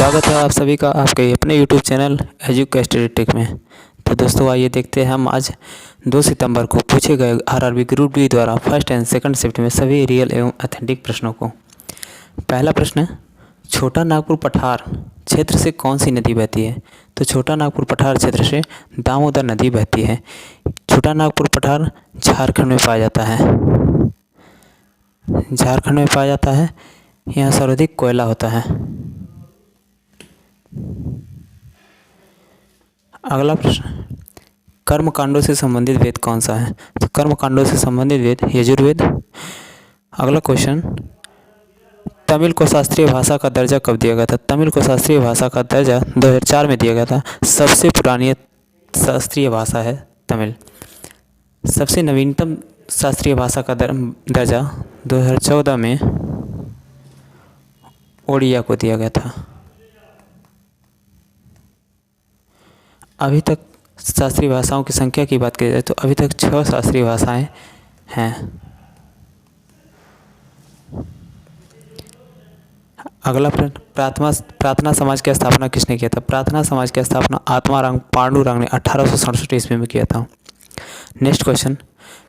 स्वागत है आप सभी का आपके अपने यूट्यूब चैनल एजुकेस्टेटिक में। तो दोस्तों आइए देखते हैं हम आज 2 सितंबर को पूछे गए आरआरबी ग्रुप डी द्वारा फर्स्ट एंड सेकंड शिफ्ट में सभी रियल एवं ऑथेंटिक प्रश्नों को। पहला प्रश्न है, छोटा नागपुर पठार क्षेत्र से कौन सी नदी बहती है? तो छोटा नागपुर पठार क्षेत्र से दामोदर नदी बहती है। छोटा नागपुर पठार झारखंड में पाया जाता है। झारखंड में पाया जाता है। यहाँ सर्वाधिक कोयला होता है। अगला प्रश्न, कर्मकांडों से संबंधित वेद कौन सा है? तो कर्मकांडों से संबंधित वेद यजुर्वेद। अगला क्वेश्चन, तमिल को शास्त्रीय भाषा का दर्जा कब दिया गया था? तमिल को शास्त्रीय भाषा का दर्जा 2004 में दिया गया था। सबसे पुरानी शास्त्रीय भाषा है तमिल। सबसे नवीनतम शास्त्रीय भाषा का दर्जा 2014 में ओडिया को दिया गया था। अभी तक शास्त्रीय भाषाओं की संख्या की बात की जाए तो अभी तक 6 शास्त्रीय भाषाएं हैं। अगला प्रश्न, प्रार्थना समाज की स्थापना किसने किया था? प्रार्थना समाज की स्थापना आत्माराम पांडुरंग ने 1867 ईस्वी में किया था। नेक्स्ट क्वेश्चन,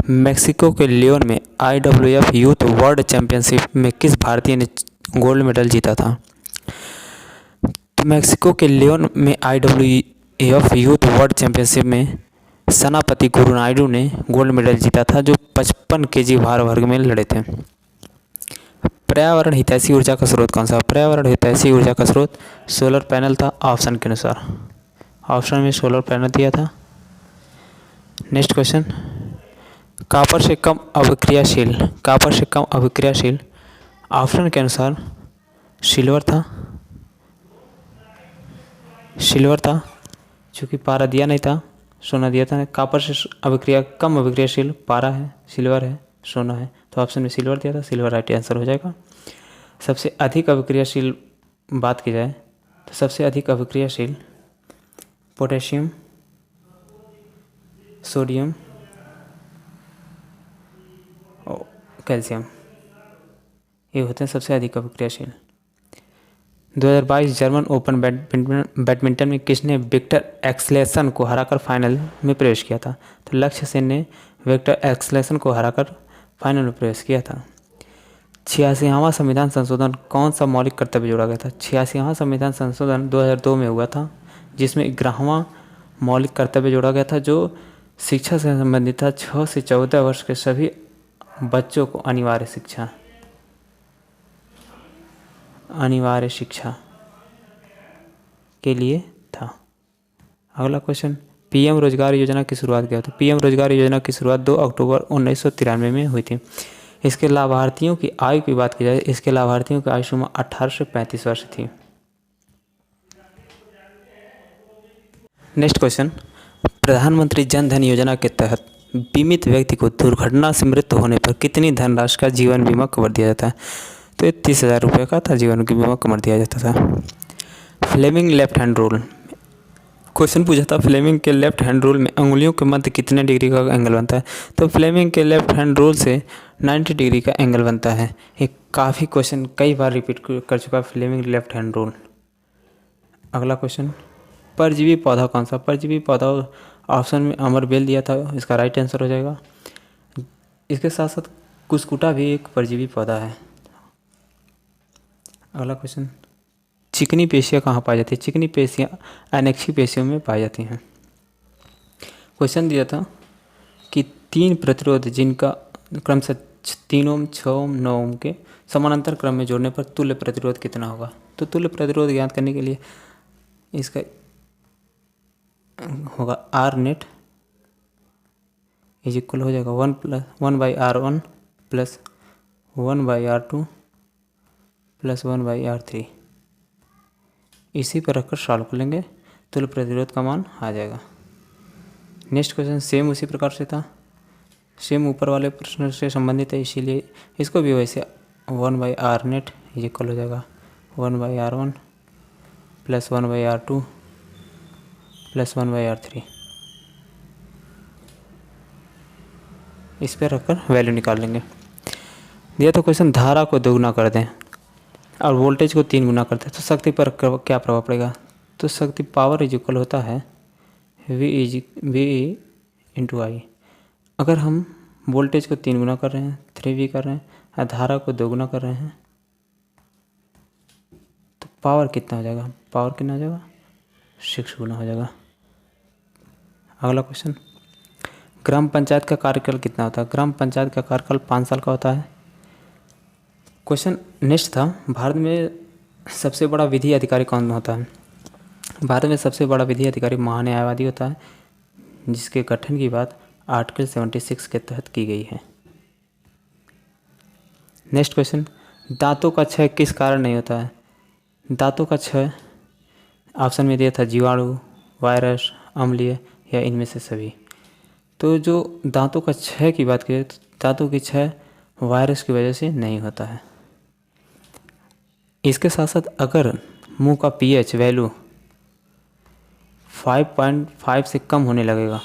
मेक्सिको के लियोन में IWF यूथ वर्ल्ड चैंपियनशिप में किस भारतीय ने गोल्ड मेडल जीता था? तो मेक्सिको के लियोन में IWF यूथ वर्ल्ड चैंपियनशिप में सेनापति गुरु नायडू ने गोल्ड मेडल जीता था, जो 55 kg भार वर्ग में लड़े थे। पर्यावरण हितैषी ऊर्जा का स्रोत कौन सा? पर्यावरण हितैषी ऊर्जा का स्रोत सोलर पैनल था ऑप्शन के अनुसार। ऑप्शन में सोलर पैनल दिया था। नेक्स्ट क्वेश्चन, कॉपर से कम अभिक्रियाशील ऑप्शन के अनुसार सिल्वर था चूँकि पारा दिया नहीं था, सोना दिया था। कॉपर से कम अभिक्रियाशील पारा है, सिल्वर है, सोना है, तो ऑप्शन में सिल्वर दिया था। सिल्वर राइट आंसर हो जाएगा। सबसे अधिक अभिक्रियाशील बात की जाए तो सबसे अधिक अभिक्रियाशील पोटेशियम, सोडियम और कैल्शियम, ये होते हैं सबसे अधिक अभिक्रियाशील। 2022 जर्मन ओपन बैडमिंटन में किसने विक्टर एक्सेल्सन को हराकर फाइनल में प्रवेश किया था? तो लक्ष्य सेन ने विक्टर एक्सेल्सन को हराकर फाइनल में प्रवेश किया था। 86वां संविधान संशोधन कौन सा मौलिक कर्तव्य जोड़ा गया था? 86वां संविधान संशोधन 2002 में हुआ था, जिसमें 11वां मौलिक कर्तव्य जोड़ा गया था, जो शिक्षा से संबंधित था। 6 से 14 वर्ष के सभी बच्चों को अनिवार्य शिक्षा के लिए था। अगला क्वेश्चन, PM रोजगार योजना की शुरुआत क्या थी? PM रोजगार योजना की शुरुआत 2 अक्टूबर 1993 में हुई थी। इसके लाभार्थियों की आयु की बात की जाए, इसके लाभार्थियों की आयु सीमा 18 से 35 वर्ष थी। नेक्स्ट क्वेश्चन, प्रधानमंत्री जन धन योजना के तहत बीमित व्यक्ति को दुर्घटना से मृत्यु होने पर कितनी धनराशि का जीवन बीमा कवर दिया जाता है? तो ये 30,000 रुपये का था जीवन बीमा कवर दिया जाता था। Fleming left hand rule question पूछा था, फ्लेमिंग के लेफ्ट हैंड रूल में अंगुलियों के मध्य कितने डिग्री का एंगल बनता है? तो फ्लेमिंग के लेफ्ट हैंड रूल से 90 डिग्री का एंगल बनता है। ये काफ़ी क्वेश्चन कई बार रिपीट कर चुका है, फ्लेमिंग लेफ्ट हैंड रूल। अगला क्वेश्चन, परजीवी पौधा कौन सा? परजीवी पौधा ऑप्शन में अमरबेल दिया था, इसका राइट आंसर हो जाएगा। इसके साथ साथ कुसकुटा भी एक परजीवी पौधा है। अगला क्वेश्चन, चिकनी पेशियाँ कहाँ पाई जाती है? चिकनी पेशियाँ अनैक्षिक पेशियों में पाई जाती हैं। क्वेश्चन दिया था कि 3 प्रतिरोध जिनका क्रम से 3 ओम, 6 ओम, 9 ओम के समानांतर क्रम में जोड़ने पर तुल्य प्रतिरोध कितना होगा? तो तुल्य प्रतिरोध ज्ञात करने के लिए इसका होगा R नेट इज इक्वल हो जाएगा 1/R1 plus 1/R2 plus 1/R3। इसी पर रखकर सॉल्व कर लेंगे, तुल्य प्रतिरोध का मान आ जाएगा। नेक्स्ट क्वेश्चन सेम उसी प्रकार से था, सेम ऊपर वाले प्रश्न से संबंधित है, इसीलिए इसको भी वैसे 1/R नेट इज इक्वल हो जाएगा 1/R1 plus 1/R2 plus 1/R3। इस पर रखकर वैल्यू निकाल लेंगे। दिया तो क्वेश्चन धारा को दोगुना कर दें, और वोल्टेज को 3 गुना करते हैं तो शक्ति पर क्या प्रभाव पड़ेगा। तो शक्ति पावर इज इक्वल होता है वी इंटू आई। अगर हम वोल्टेज को 3 गुना कर रहे हैं, 3V कर रहे हैं, और धारा को 2 गुना कर रहे हैं तो पावर कितना हो जाएगा, पावर कितना हो जाएगा 6 गुना हो जाएगा। अगला क्वेश्चन, ग्राम पंचायत का कार्यकाल कितना होता है। ग्राम पंचायत का कार्यकाल 5 साल का होता है। क्वेश्चन नेक्स्ट था, भारत में सबसे बड़ा विधि अधिकारी कौन होता है। भारत में सबसे बड़ा विधि अधिकारी महान्यायवादी होता है, जिसके गठन की बात आर्टिकल 76 के तहत की गई है। नेक्स्ट क्वेश्चन, दांतों का क्षय किस कारण नहीं होता है। दांतों का क्षय ऑप्शन में दिया था जीवाणु, वायरस, अम्लीय या इनमें से सभी। तो जो दांतों का क्षय की बात करें तो दांतों की क्षय वायरस की वजह से नहीं होता है। इसके साथ साथ अगर मुंह का pH वैल्यू 5.5 से कम होने लगेगा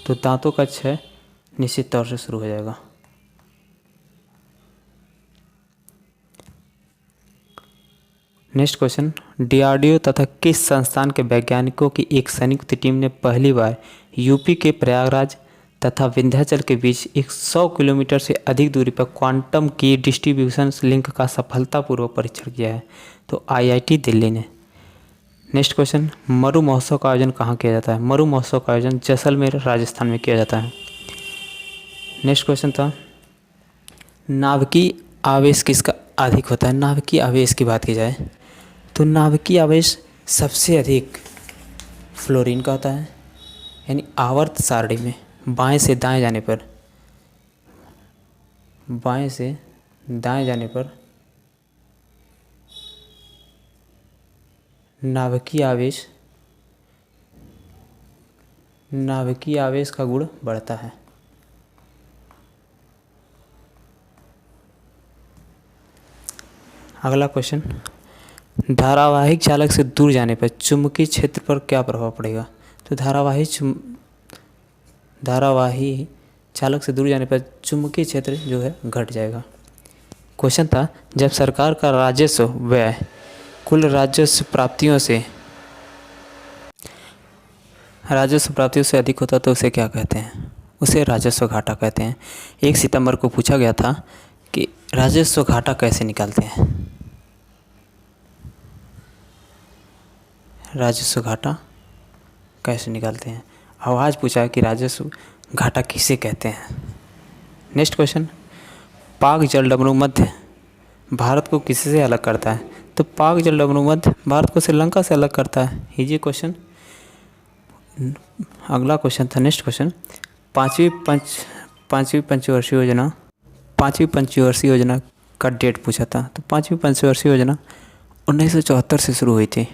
तो दांतों का क्षय निश्चित तौर से शुरू हो जाएगा। नेक्स्ट क्वेश्चन, DRDO तथा किस संस्थान के वैज्ञानिकों की एक संयुक्त टीम ने पहली बार यूपी के प्रयागराज तथा विंध्याचल के बीच 100 किलोमीटर से अधिक दूरी पर क्वांटम की डिस्ट्रीब्यूशन लिंक का सफलतापूर्वक परीक्षण किया है। तो IIT दिल्ली ने। नेक्स्ट क्वेश्चन, मरु महोत्सव का आयोजन कहाँ किया जाता है। मरु महोत्सव का आयोजन जैसलमेर राजस्थान में किया जाता है। नेक्स्ट क्वेश्चन था, नाभिकीय आवेश किसका अधिक होता है। नाभिकीय आवेश की बात की जाए तो नाभिकीय आवेश सबसे अधिक फ्लोरीन का होता है, यानी आवर्त सारणी में बाएं से दाएं जाने पर नाभिकीय आवेश का गुण बढ़ता है। अगला क्वेश्चन, धारावाहिक चालक से दूर जाने पर चुंबकीय क्षेत्र पर क्या प्रभाव पड़ेगा। तो धारावाही चालक से दूर जाने पर चुंबकीय क्षेत्र जो है घट जाएगा। क्वेश्चन था, जब सरकार का राजस्व व्यय कुल राजस्व प्राप्तियों से अधिक होता तो उसे क्या कहते हैं। उसे राजस्व घाटा कहते हैं। 1 सितंबर को पूछा गया था कि राजस्व घाटा कैसे निकालते हैं। राजस्व घाटा कैसे निकालते हैं। अब आज पूछा है कि राजस्व घाटा किसे कहते हैं। नेक्स्ट क्वेश्चन, पाक जलडमरू मध्य भारत को किससे अलग करता है। तो पाक जलडमरू मध्य भारत को श्रीलंका से अलग करता है। Easy question. अगला क्वेश्चन था, नेक्स्ट क्वेश्चन, पाँचवीं पंचवर्षीय योजना का डेट पूछा था। तो 5वीं पंचवर्षीय योजना 1974 से शुरू हुई थी।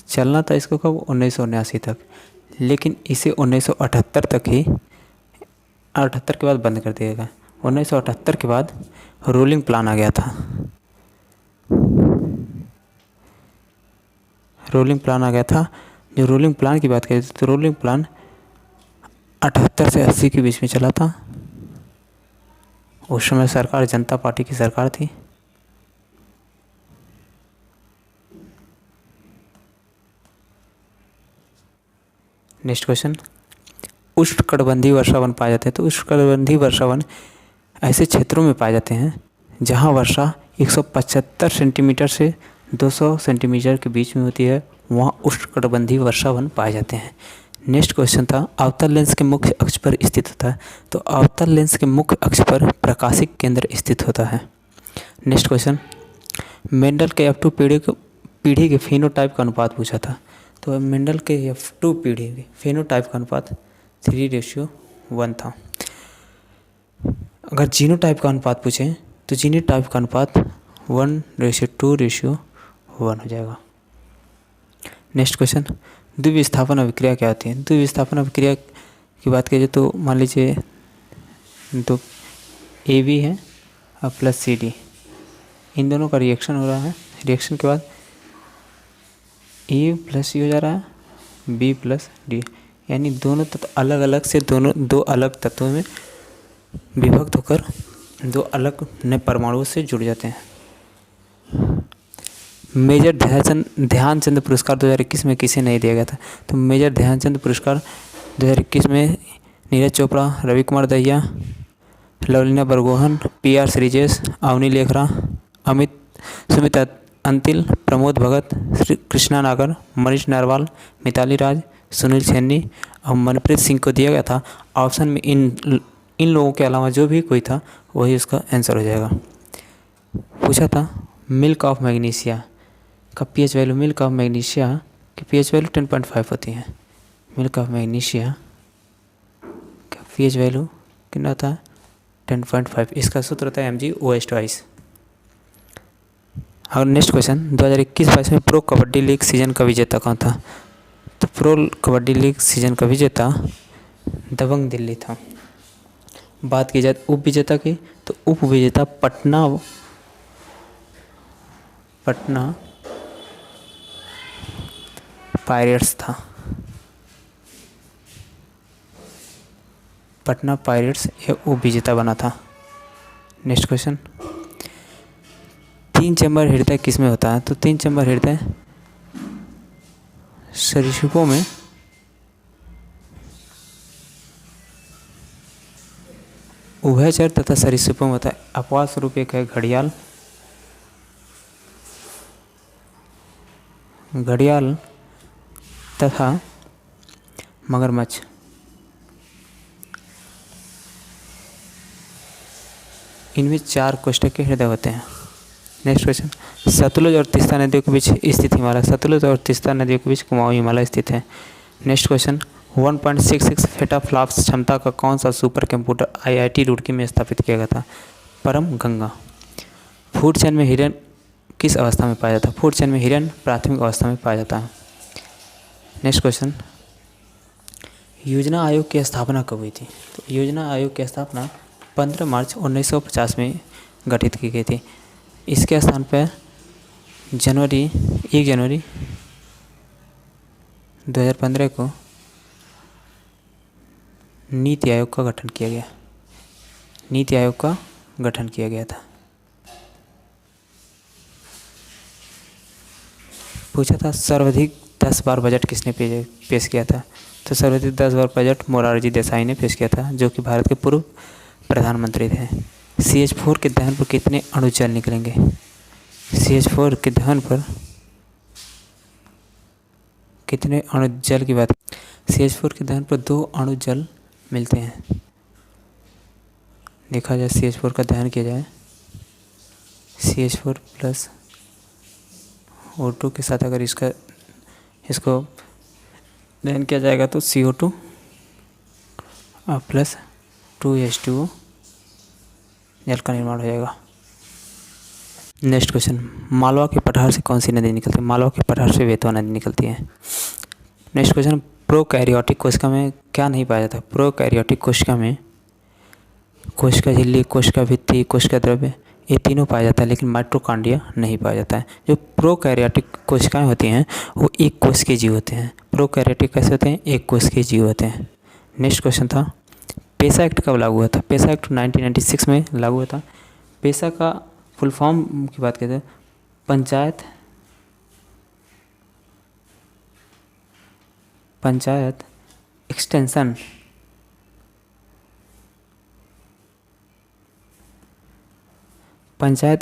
चलना था इसको कब 1979 तक, लेकिन इसे 1978 तक ही 78 के बाद बंद कर दिया गया। 1978 के बाद रोलिंग प्लान आ गया था। जो रोलिंग प्लान की बात करें तो रोलिंग प्लान 78 से 80 के बीच में चला था। उस समय सरकार जनता पार्टी की सरकार थी। नेक्स्ट क्वेश्चन, उष्णकटिबंधीय वर्षावन पाए जाते हैं। तो उष्णकटिबंधीय वर्षावन ऐसे क्षेत्रों में पाए जाते हैं जहां वर्षा 175 सेंटीमीटर से 200 सेंटीमीटर के बीच में होती है, वहाँ उष्णकटिबंधीय वर्षावन पाए जाते हैं। नेक्स्ट क्वेश्चन था, अवतल लेंस के मुख्य अक्ष पर स्थित होता है। तो अवतल लेंस के मुख्य अक्ष पर प्रकाशिक केंद्र स्थित होता है। नेक्स्ट क्वेश्चन, मेंडल के F2 पीढ़ी के फेनोटाइप का अनुपात पूछा था। तो मेंडल के F2 पीढ़ी के फेनोटाइप का अनुपात 3:1 था। अगर जीनोटाइप का अनुपात पूछें तो जीनोटाइप का अनुपात 1:2:1 हो जाएगा। नेक्स्ट क्वेश्चन, द्विविस्थापन अभिक्रिया क्या होती है। द्विविस्थापन अभिक्रिया की बात करें तो मान लीजिए दो AB है और प्लस CD, इन दोनों का रिएक्शन हो रहा है। रिएक्शन के बाद A प्लस C हो जा रहा है B प्लस D, यानी दोनों तत्व अलग अलग से दो अलग तत्वों में विभक्त होकर दो अलग नए परमाणुओं से जुड़ जाते हैं। मेजर ध्यानचंद पुरस्कार 2021 में किसे नहीं दिया गया था? तो मेजर ध्यानचंद पुरस्कार 2021 में नीरज चोपड़ा, रवि कुमार दहिया, लवलीना बरगोहन, PR श्रीजेश, अवनी लेखरा, अमित सुमित अंतिल, प्रमोद भगत, कृष्णा नागर, मनीष नरवाल, मिताली राज, सुनील छेन्नी और मनप्रीत सिंह को दिया गया था। ऑप्शन में इन लोगों के अलावा जो भी कोई था वही उसका आंसर हो जाएगा। पूछा था मिल्क ऑफ मैग्नीशिया का pH value, milk of magnesia की pH वैल्यू 10.5 होती है। मिल्क ऑफ मैग्नीशिया का pH वैल्यू कितना होता है? 10.5। इसका सूत्र होता है MgOH2। और नेक्स्ट क्वेश्चन, 2021-22 में प्रो कबड्डी लीग सीजन का विजेता कौन था? तो प्रो कबड्डी लीग सीजन का विजेता दबंग दिल्ली था। बात की जाए उप विजेता की, तो उप विजेता पटना पायरेट्स था। पटना पायरेट्स ये उप विजेता बना था। नेक्स्ट क्वेश्चन, 3 चैम्बर हृदय किस में होता है? तो 3 चैम्बर हृदय सरीसृपों में उभयचर तथा सरीसृपों में होता है। अपवाद स्वरूप एक है घड़ियाल तथा मगरमच्छ। इनमें 4 कोष्ठक के हृदय होते हैं। नेक्स्ट क्वेश्चन, सतलुज और तीस्ता नदियों के बीच स्थित हिमालय। सतलुज और तीस्ता नदियों के बीच कुमाऊं हिमालय स्थित है। नेक्स्ट क्वेश्चन, 1.66 पेटाफ्लॉप्स क्षमता का कौन सा सुपर कंप्यूटर IIT रुड़की में स्थापित किया गया था? परम गंगा। फूड चेन में हिरन किस अवस्था में पाया जाता है? फूड चेन में हिरन प्राथमिक अवस्था में पाया जाता है। नेक्स्ट क्वेश्चन, योजना आयोग की स्थापना कब हुई थी? तो योजना आयोग की स्थापना 15 मार्च 1950 में गठित की गई थी। इसके स्थान पर 1 जनवरी 2015 को नीति आयोग का गठन किया गया। नीति आयोग का गठन किया गया था। पूछा था सर्वाधिक 10 बार बजट किसने पेश किया था? तो सर्वाधिक 10 बार बजट मोरारजी देसाई ने पेश किया था, जो कि भारत के पूर्व प्रधानमंत्री थे। CH4 के दहन पर कितने अणु जल निकलेंगे? CH4 के दहन पर कितने अणु जल की बात? CH4 के दहन पर 2 अणु जल मिलते हैं। देखा जाए CH4 का दहन किया जाए, CH4 प्लस O2 के साथ अगर इसको दहन किया जाएगा तो CO2 प्लस 2H2O जल का निर्माण हो जाएगा। नेक्स्ट क्वेश्चन, मालवा के पठार से कौन सी नदी निकलती है? मालवा के पठार से बेतवा नदी निकलती है। नेक्स्ट क्वेश्चन, प्रोकैरियोटिक कोशिका में क्या नहीं पाया जाता? प्रोकैरियोटिक कोशिका में कोशिका झिल्ली, कोशिका भित्ति, कोशिका द्रव्य ये तीनों पाया जाता है, लेकिन माइटोकॉन्ड्रिया नहीं पाया जाता है। जो प्रोकैरियोटिक कोशिकाएं होती हैं वो एक कोश के जीव होते हैं। प्रोकैरियोटिक कैसे होते हैं? एक कोश के जीव होते हैं। नेक्स्ट क्वेश्चन था, पेसा एक्ट कब लागू हुआ था? पेसा एक्ट 1996 में लागू हुआ था। पेसा का फुल फॉर्म की बात करते हैं, panchayat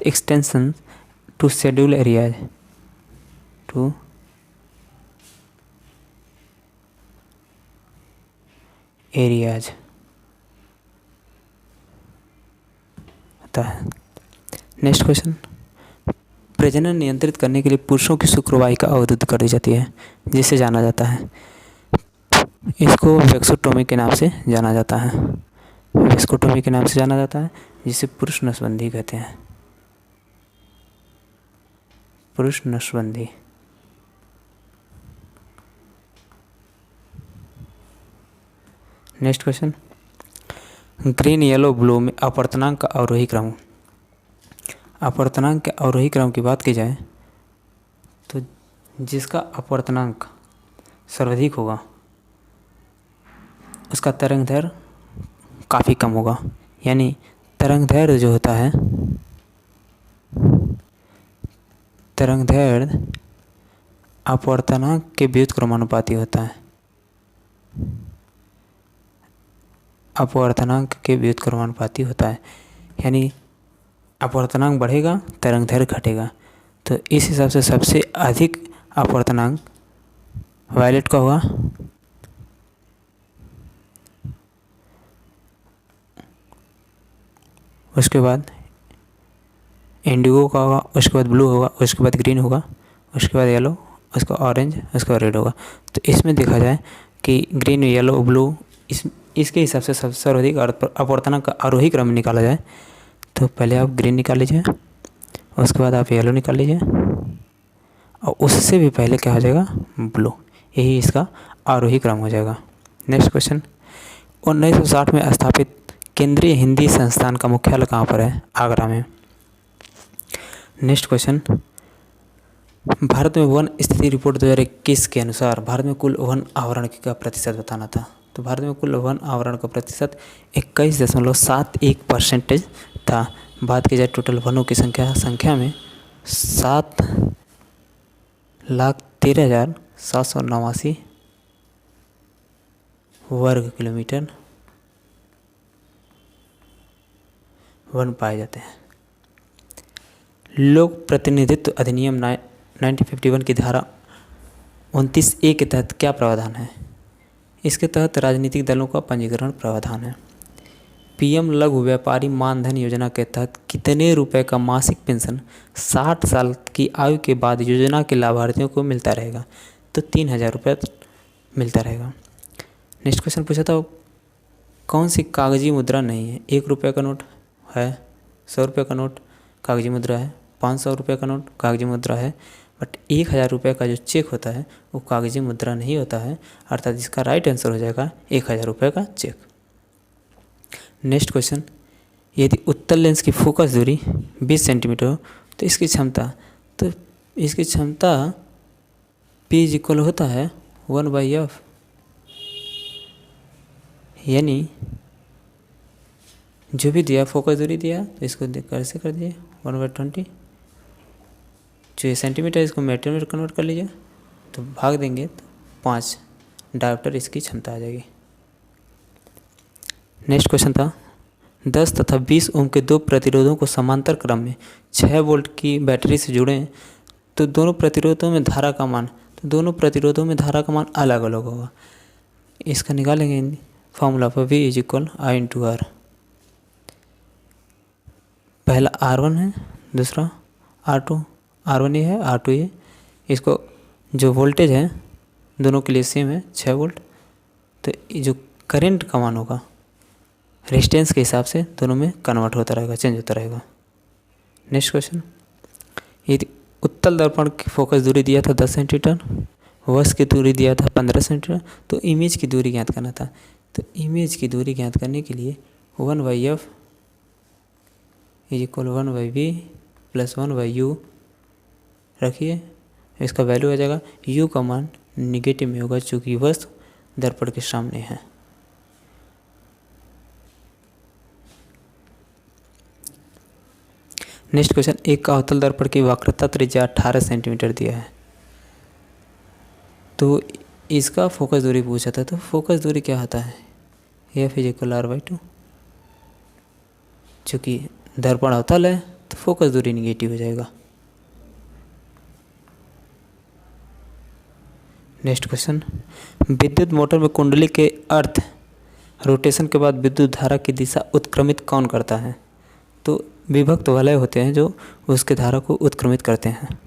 extension to schedule areas होता है। नेक्स्ट क्वेश्चन, प्रजनन नियंत्रित करने के लिए पुरुषों की शुक्रवाहिका अवरुद्ध कर दी जाती है, जिसे जाना जाता है, इसको वैक्सोटोमी के नाम से जाना जाता है। वैक्सोटोमी के नाम से जाना जाता है, जिसे पुरुष नसबंदी कहते हैं। पुरुष नसबंदी। Next question, green yellow blue में अपवर्तनांक का अवरोही क्रम। अपवर्तनांक के अवरोही क्रम की बात की जाए तो जिसका अपवर्तनांक सर्वाधिक होगा उसका तरंग दैर्घ्य काफ़ी कम होगा, यानी तरंगदैर्घ्य जो होता है, तरंगदैर्घ्य अपवर्तनांक के व्युत्क्रमानुपाती होता है। अपवर्तनांक के व्युत्क्रमानुपाती होता है, यानी अपवर्तनांक बढ़ेगा, तरंगदैर्घ्य घटेगा। तो इस हिसाब से सबसे अधिक अपवर्तनांक वायलेट का होगा, उसके बाद इंडिगो का होगा, उसके बाद ब्लू होगा, उसके बाद ग्रीन होगा, उसके बाद येलो, उसका ऑरेंज, उसका रेड होगा। तो इसमें देखा जाए कि ग्रीन, येलो, ब्लू, इसके हिसाब से सबसे सर्वाधिक अपवर्तनांक का आरोही क्रम निकाला जाए तो पहले आप ग्रीन निकाल लीजिए, उसके बाद आप येलो निकाल लीजिए, और उससे भी पहले क्या हो जाएगा, ब्लू। यही इसका आरोही क्रम हो जाएगा। नेक्स्ट क्वेश्चन, 1960 में स्थापित केंद्रीय हिंदी संस्थान का मुख्यालय कहाँ पर है? आगरा में। नेक्स्ट क्वेश्चन, भारत में वन स्थिति रिपोर्ट 2021 के अनुसार भारत में कुल वन आवरण का प्रतिशत बताना था। तो भारत में कुल वन आवरण का प्रतिशत 21.71% था। बात की जाए टोटल वनों की संख्या में 7,13,789 वर्ग किलोमीटर वन पाए जाते हैं। लोक प्रतिनिधित्व अधिनियम 1951 की धारा 29A के तहत क्या प्रावधान है? इसके तहत राजनीतिक दलों का पंजीकरण प्रावधान है। पीएम लघु व्यापारी मानधन योजना के तहत कितने रुपए का मासिक पेंशन 60 साल की आयु के बाद योजना के लाभार्थियों को मिलता रहेगा? तो 3,000 रुपये मिलता रहेगा। नेक्स्ट क्वेश्चन पूछा था, कौन सी कागजी मुद्रा नहीं है? 1 रुपये का नोट है, 100 रुपये का नोट कागजी मुद्रा है, 500 रुपये का नोट कागजी मुद्रा है, बट 1,000 रुपये का जो चेक होता है वो कागजी मुद्रा नहीं होता है, अर्थात इसका राइट आंसर हो जाएगा 1,000 रुपये का चेक। नेक्स्ट क्वेश्चन, यदि उत्तल लेंस की फोकस दूरी 20 सेंटीमीटर हो तो इसकी क्षमता P इक्वल होता है 1/f, यानी जो भी दिया फोकस दूरी दिया तो इसको कैसे कर दिए 1/20, जो ये सेंटीमीटर इसको मीटर में कन्वर्ट कर लीजिए तो भाग देंगे तो 5 डायोप्टर इसकी क्षमता आ जाएगी। नेक्स्ट क्वेश्चन था, 10 तथा 20 ओम के दो प्रतिरोधों को समांतर क्रम में 6 वोल्ट की बैटरी से जुड़ें तो दोनों प्रतिरोधों में धारा का मान अलग अलग होगा। इसका निकालेंगे फॉर्मूला पर V = I × R। पहला R1 है, दूसरा R2, R1 ये है, R2 ये। इसको जो वोल्टेज है दोनों के लिए सेम है 6 वोल्ट, तो जो करंट का मान होगा रेजिस्टेंस के हिसाब से दोनों में कन्वर्ट होता रहेगा, चेंज होता रहेगा। नेक्स्ट क्वेश्चन, यदि उत्तल दर्पण की फोकस दूरी दिया था 10 सेंटीमीटर, वक्र की दूरी दिया था 15 सेंटीमीटर, तो इमेज की दूरी ज्ञात करना था। तो इमेज की दूरी ज्ञात करने के लिए 1/f = 1/v + 1/u रखिए, इसका वैल्यू आ जाएगा। u का मान निगेटिव में होगा चूँकि वस्तु दर्पण के सामने है। नेक्स्ट क्वेश्चन, एक अवतल दर्पण की वक्रता त्रिज्या 18 सेंटीमीटर दिया है, तो इसका फोकस दूरी पूछा था। तो फोकस दूरी क्या होता है, F = R/2। चूँकि दर्पण अवतल है तो फोकस दूरी निगेटिव हो जाएगा। नेक्स्ट क्वेश्चन, विद्युत मोटर में कुंडली के अर्थ रोटेशन के बाद विद्युत धारा की दिशा उत्क्रमित कौन करता है? तो विभक्त वलय होते हैं जो उसके धारा को उत्क्रमित करते हैं।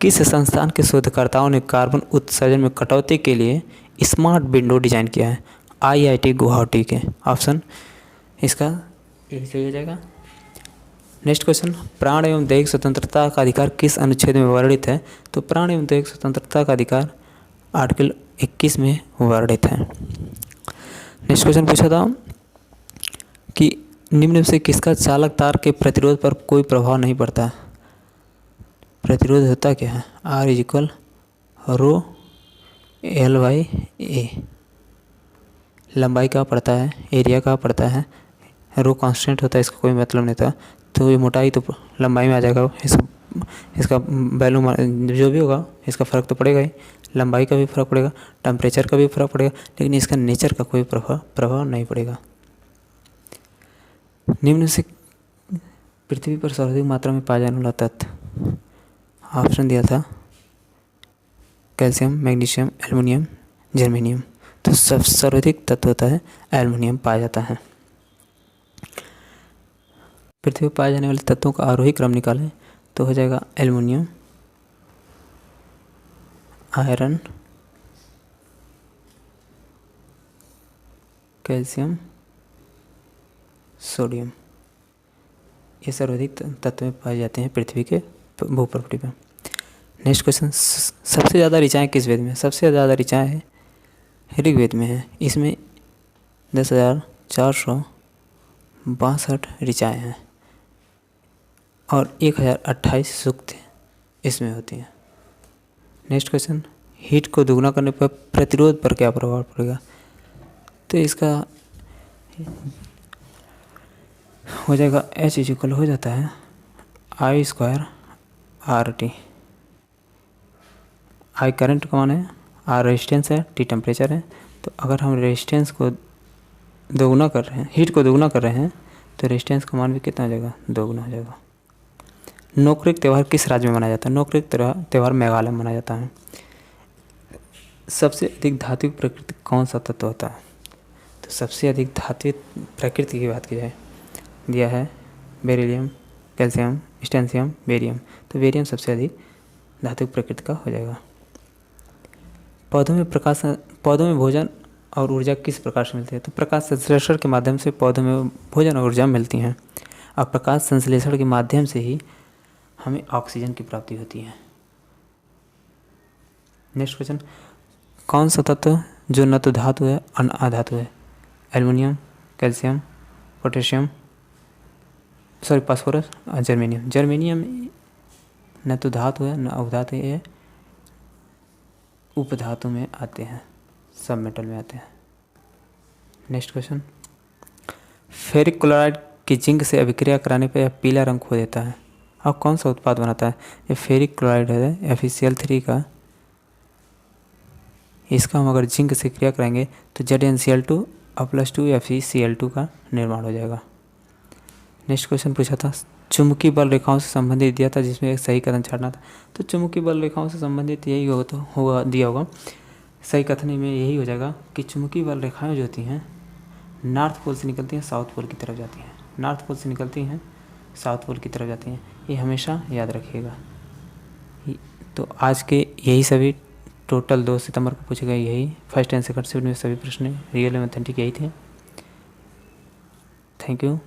किस संस्थान के शोधकर्ताओं ने कार्बन उत्सर्जन में कटौती के लिए स्मार्ट विंडो डिजाइन किया है? IIT गुवाहाटी के। ऑप्शन इसका यही सही हो जाएगा। नेक्स्ट क्वेश्चन, प्राण एवं दैहिक स्वतंत्रता का अधिकार किस अनुच्छेद में वर्णित है? तो प्राण एवं दैहिक स्वतंत्रता का अधिकार आर्टिकल 21 में वर्णित है। नेक्स्ट क्वेश्चन पूछा था कि निम्न में से किसका चालक तार के प्रतिरोध पर कोई प्रभाव नहीं पड़ता? प्रतिरोध होता क्या है? R = ρ/L/A। लंबाई का पड़ता है, एरिया का पड़ता है, रो कांस्टेंट होता है, इसका कोई मतलब नहीं था। तो ये मोटाई तो लंबाई में आ जाएगा, इसका वैल्यू जो भी होगा इसका फ़र्क तो पड़ेगा ही, लंबाई का भी फ़र्क पड़ेगा, टेम्परेचर का भी फ़र्क पड़ेगा, लेकिन इसका नेचर का कोई प्रभाव नहीं पड़ेगा। निम्न से पृथ्वी पर सर्वाधिक मात्रा में पाया जाने वाला तत्व, ऑप्शन दिया था कैल्शियम, मैग्नीशियम, एल्युमिनियम, जर्मेनियम। तो सर्वाधिक तत्व होता है एल्युमिनियम पाया जाता है। पृथ्वी पर पाए जाने वाले तत्वों का आरोही क्रम निकालें तो हो जाएगा एल्युमिनियम, आयरन, कैल्शियम, सोडियम। ये सर्वाधिक तत्व में पाए जाते हैं पृथ्वी के भूप्रपटल पर। नेक्स्ट क्वेश्चन, सबसे ज़्यादा ऋचाएँ किस वेद में? सबसे ज़्यादा ऋचाएँ है ऋग्वेद में है। इसमें 10,462 ऋचाएँ हैं और 1028 सूक्त इसमें होती हैं। नेक्स्ट क्वेश्चन, हीट को दोगुना करने पर प्रतिरोध पर क्या प्रभाव पड़ेगा? तो इसका हो जाएगा H हो जाता है I²RT। I करंट का मान है, R रेजिस्टेंस है, T टेम्परेचर है। तो अगर हम रेजिस्टेंस को दोगुना कर रहे हैं, हीट को दोगुना कर रहे हैं, तो रेजिस्टेंस का मान भी कितना हो जाएगा? दोगुना हो जाएगा। नोक्रेक त्यौहार किस राज्य में मनाया जाता है? नोक्रेक त्यौहार मेघालय में मनाया जाता है। सबसे अधिक धात्विक प्रकृति कौन सा तत्व होता है? तो सबसे अधिक धात्विक प्रकृति की बात की जाए, दिया है बेरिलियम, कैल्शियम, स्टेंशियम, बेरियम। तो बेरियम सबसे अधिक धात्विक प्रकृति का हो जाएगा। पौधों में भोजन और ऊर्जा किस प्रकार से मिलती है? तो प्रकाश संश्लेषण के माध्यम से पौधों में भोजन और ऊर्जा मिलती हैं, और प्रकाश संश्लेषण के माध्यम से ही हमें ऑक्सीजन की प्राप्ति होती है। नेक्स्ट क्वेश्चन, कौन सा तत्व जो न तो धातु है और न अधातु है? एल्युमिनियम, कैल्शियम, पोटेशियम, फास्फोरस और जर्मेनियम। जर्मेनियम न तो धातु है न अवधातु है, उपधातु में आते हैं, सब मेटल में आते हैं। नेक्स्ट क्वेश्चन, फेरिक क्लोराइड की जिंक से अभिक्रिया कराने पर यह पीला रंग खो देता है और कौन सा उत्पाद बनाता है? ये फेरिक क्लोराइड है FeCl3 का। इसका हम अगर जिंक से क्रिया कराएंगे तो ZnCl2 और +2 FeCl2 का निर्माण हो जाएगा। नेक्स्ट क्वेश्चन पूछा था, चुंबकीय बल रेखाओं से संबंधित दिया था जिसमें एक सही कथन छाड़ना था। तो चुंबकीय बल रेखाओं से संबंधित यही होगा दिया होगा, सही कथन में यही हो जाएगा कि चुंबकीय बल रेखाएं जो होती हैं नॉर्थ पोल से निकलती हैं, साउथ पोल की तरफ जाती हैं। नॉर्थ पोल से निकलती हैं, साउथ पोल की तरफ जाती हैं, ये हमेशा याद रखिएगा। तो आज के यही सभी टोटल 2 सितंबर को पूछे गए यही फर्स्ट एंड सेकंड शिफ्ट में सभी प्रश्न रियल मैथमेटिक्स यही थे। Thank you.